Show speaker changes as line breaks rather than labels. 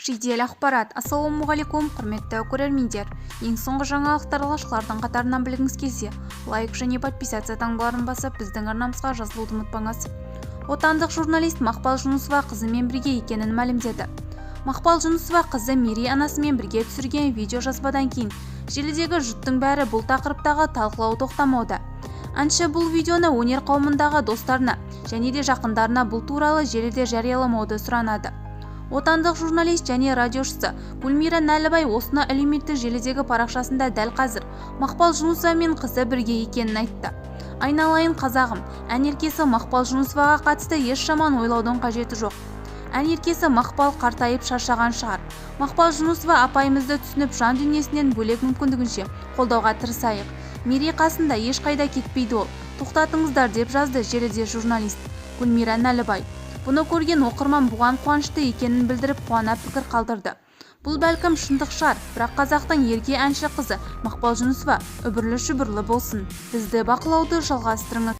Жедел ақпарат. Ассалаумағалейкум, құрметті көрермендер. Ең соңғы жаңалықтар алғашқылардың қатарынан білгіңіз келсе, лайк және подписация таңбаларын басып, біздің арнамызға жазылуды ұмытпаңыз. Отандық журналист Мақпал Жүнісова қызымен бірге екенін мәлімдеді. Мақпал Жүнісова қызы Мери анасымен бірге түсірген видео жазбадан кейін желідегі жұрттың бәрі бұл тақырыптағы талқылау тоқтамауда. Әнші бұл видеоны өнер қауымындағы достарына және де жақындарына бұл туралы желіде жарияламауды сұранады. Отандық журналист және радиошысы Гүлмира Нәлібай осыны әлеуметтік желідегі парақшасында дәл қазір Мақпал Жүнісова мен қызы бірге екенін айтты. Айналайын қазағым, ән еркесі Мақпал Жүнісоваға қатысты еш жаман ойлаудың қажеті жоқ. Ән еркесі Мақпал қартайып шаршаған шығар. Мақпал Жүнісова апайымызды түсініп жан дүниесінен бөлек мүмкіндігінше қолдауға тырысайық. Мери қасында ешқайда кетпейді ол. Тоқтатыңыздар деп жазды желіде журналист Гүлмира Нәлібай. Бұны көрген оқырман бұған қуанышты екенін білдіріп қуана пікір қалдырды. Бұл бәлкім шындық шығар, бірақ қазақтың ерке әнші қызы Мақпал Жүнісова үбірлі-шүбірлі болсын. Бізді бақылауды жалғастырыңыз.